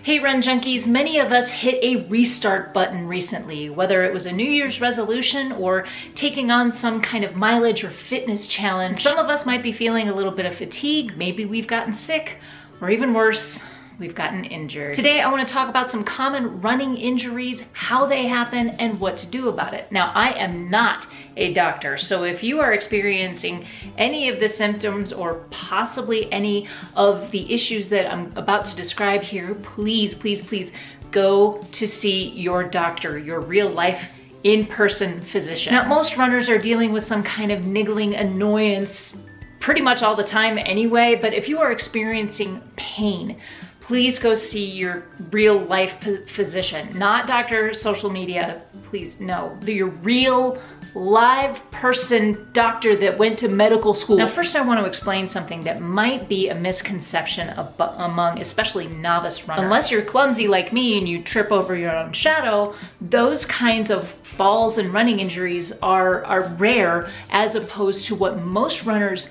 Hey Run Junkies, many of us hit a restart button recently, whether it was a New Year's resolution or taking on some kind of mileage or fitness challenge. Some of us might be feeling a little bit of fatigue, maybe we've gotten sick, or even worse, we've gotten injured. Today I want to talk about some common running injuries, how they happen, and what to do about it. Now, I am not a doctor, so if you are experiencing any of the symptoms or possibly any of the issues that I'm about to describe here, please, please, please go to see your doctor, your real life in-person physician. Now, most runners are dealing with some kind of niggling annoyance pretty much all the time anyway, but if you are experiencing pain, please go see your real life physician, not Dr. Social Media, please, no. Your real live person doctor that went to medical school. Now, first I want to explain something that might be a misconception among especially novice runners. Unless you're clumsy like me and you trip over your own shadow, those kinds of falls and running injuries are rare as opposed to what most runners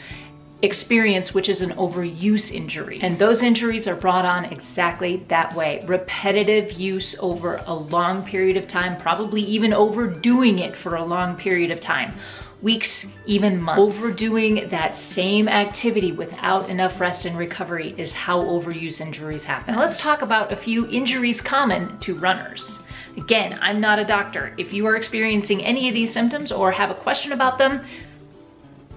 experience, which is an overuse injury. And those injuries are brought on exactly that way. Repetitive use over a long period of time, probably even overdoing it for a long period of time. Weeks, even months. Overdoing that same activity without enough rest and recovery is how overuse injuries happen. Now let's talk about a few injuries common to runners. Again, I'm not a doctor. If you are experiencing any of these symptoms or have a question about them,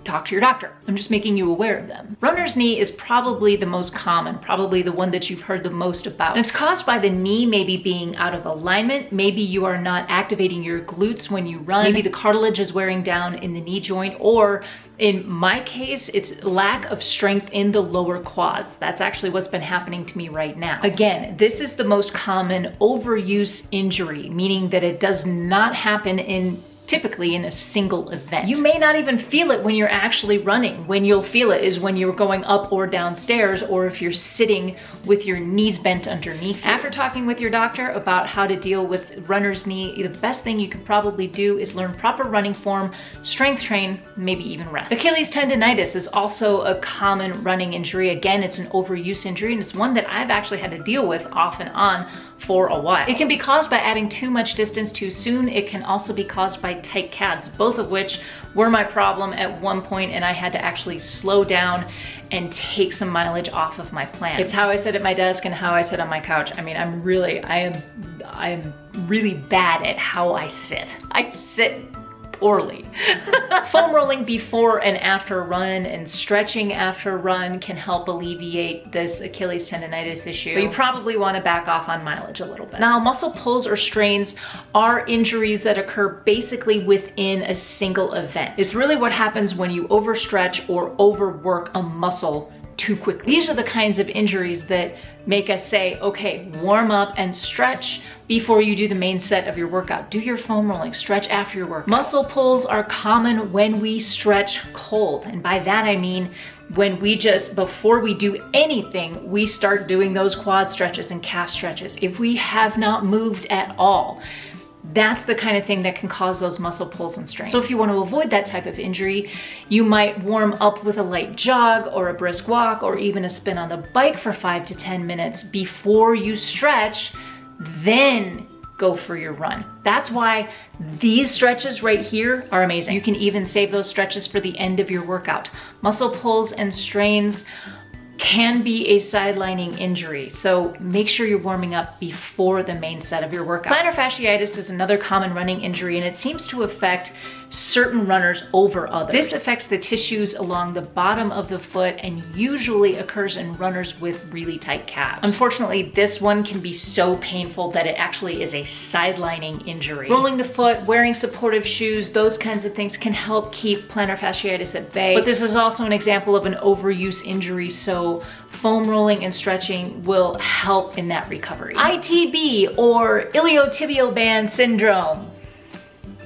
talk to your doctor. I'm just making you aware of them. Runner's knee is probably the most common, probably the one that you've heard the most about. And it's caused by the knee maybe being out of alignment. Maybe you are not activating your glutes when you run. Maybe the cartilage is wearing down in the knee joint, or in my case, it's lack of strength in the lower quads. That's actually what's been happening to me right now. Again, this is the most common overuse injury, meaning that it does not happen typically in a single event. You may not even feel it when you're actually running. When you'll feel it is when you're going up or downstairs, or if you're sitting with your knees bent underneath you. After talking with your doctor about how to deal with runner's knee, the best thing you could probably do is learn proper running form, strength train, maybe even rest. Achilles tendonitis is also a common running injury. Again, it's an overuse injury, and it's one that I've actually had to deal with off and on for a while. It can be caused by adding too much distance too soon. It can also be caused by tight calves, both of which were my problem at one point, and I had to actually slow down and take some mileage off of my plan. It's how I sit at my desk and how I sit on my couch. I mean, I am really bad at how I sit. I sit poorly. Foam rolling before and after a run and stretching after a run can help alleviate this Achilles tendonitis issue, but you probably want to back off on mileage a little bit. Now, muscle pulls or strains are injuries that occur basically within a single event. It's really what happens when you overstretch or overwork a muscle too quickly. These are the kinds of injuries that make us say, okay, warm up and stretch before you do the main set of your workout. Do your foam rolling, stretch after your workout. Muscle pulls are common when we stretch cold. And by that I mean when we just, before we do anything, we start doing those quad stretches and calf stretches. If we have not moved at all, that's the kind of thing that can cause those muscle pulls and strains. So if you want to avoid that type of injury, you might warm up with a light jog or a brisk walk or even a spin on the bike for 5 to 10 minutes before you stretch, then go for your run. That's why these stretches right here are amazing. You can even save those stretches for the end of your workout. Muscle pulls and strains can be a sidelining injury, so make sure you're warming up before the main set of your workout. Plantar fasciitis is another common running injury, and it seems to affect certain runners over others. This affects the tissues along the bottom of the foot and usually occurs in runners with really tight calves. Unfortunately, this one can be so painful that it actually is a sidelining injury. Rolling the foot, wearing supportive shoes, those kinds of things can help keep plantar fasciitis at bay. But this is also an example of an overuse injury, so foam rolling and stretching will help in that recovery. ITB, or iliotibial band syndrome.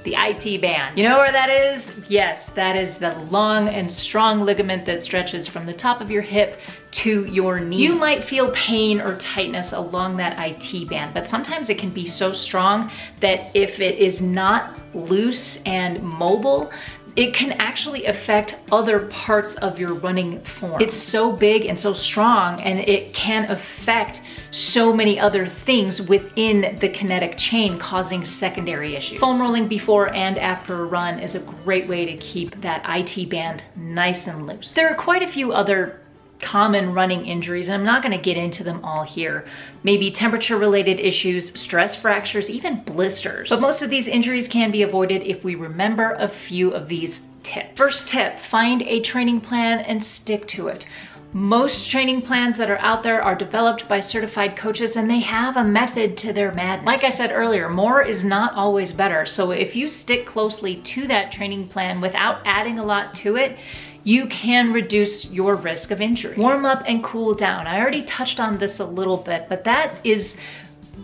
The IT band. You know where that is? Yes, that is the long and strong ligament that stretches from the top of your hip to your knee. You might feel pain or tightness along that IT band, but sometimes it can be so strong that if it is not loose and mobile, it can actually affect other parts of your running form. It's so big and so strong, and it can affect so many other things within the kinetic chain, causing secondary issues. Foam rolling before and after a run is a great way to keep that IT band nice and loose. There are quite a few other common running injuries, and I'm not going to get into them all here. Maybe temperature related issues, stress fractures, even blisters. But most of these injuries can be avoided if we remember a few of these tips. First tip, find a training plan and stick to it. Most training plans that are out there are developed by certified coaches, and they have a method to their madness. Like I said earlier, more is not always better. So if you stick closely to that training plan without adding a lot to it, you can reduce your risk of injury. Warm up and cool down. I already touched on this a little bit, but that is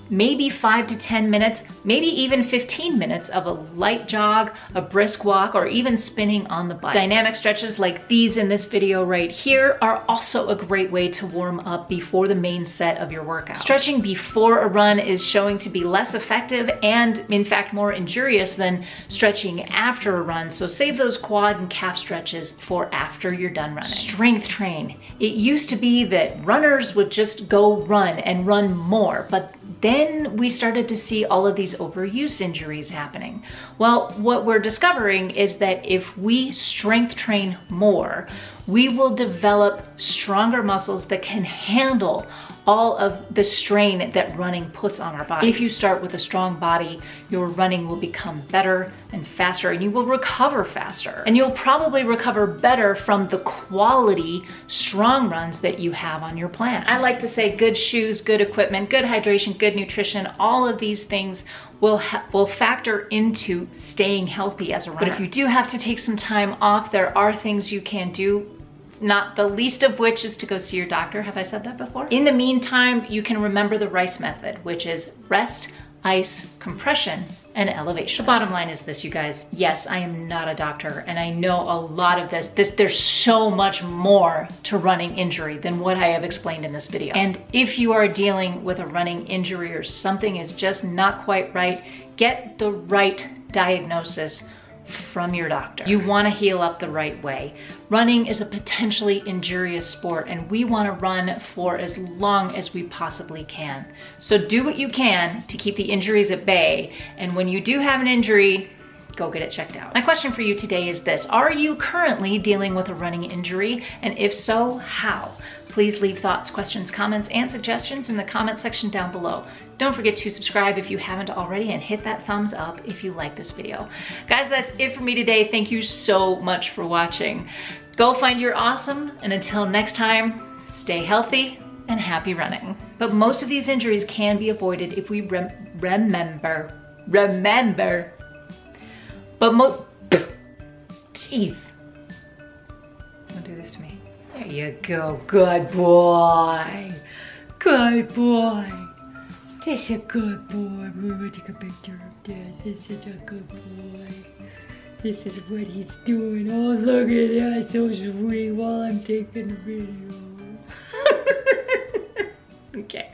maybe 5 to 10 minutes, maybe even 15 minutes of a light jog, a brisk walk, or even spinning on the bike. Dynamic stretches like these in this video right here are also a great way to warm up before the main set of your workout. Stretching before a run is showing to be less effective and in fact more injurious than stretching after a run, so save those quad and calf stretches for after you're done running. Strength train. It used to be that runners would just go run and run more, but then we started to see all of these overuse injuries happening. Well, what we're discovering is that if we strength train more, we will develop stronger muscles that can handle all of the strain that running puts on our bodies. If you start with a strong body, your running will become better and faster, and you will recover faster. And you'll probably recover better from the quality strong runs that you have on your plan. I like to say good shoes, good equipment, good hydration, good nutrition, all of these things will factor into staying healthy as a runner. But if you do have to take some time off, there are things you can do, not the least of which is to go see your doctor. Have I said that before? In the meantime, you can remember the RICE method, which is rest, ice, compression, and elevation. The bottom line is this, you guys. Yes, I am not a doctor, and I know a lot of there's so much more to running injury than what I have explained in this video. And if you are dealing with a running injury or something is just not quite right, get the right diagnosis from your doctor. You want to heal up the right way. Running is a potentially injurious sport, and we want to run for as long as we possibly can. So do what you can to keep the injuries at bay, and when you do have an injury, go get it checked out. My question for you today is this: are you currently dealing with a running injury? And if so, how? Please leave thoughts, questions, comments, and suggestions in the comment section down below. Don't forget to subscribe if you haven't already, and hit that thumbs up if you like this video. Guys, that's it for me today. Thank you so much for watching. Go find your awesome, and until next time, stay healthy and happy running. But most of these injuries can be avoided if we remember. But jeez. Don't do this to me. There you go, good boy. Good boy. This is a good boy. We're gonna take a picture of this. This is a good boy. This is what he's doing. Oh, look at that, so sweet while I'm taking the video. Okay.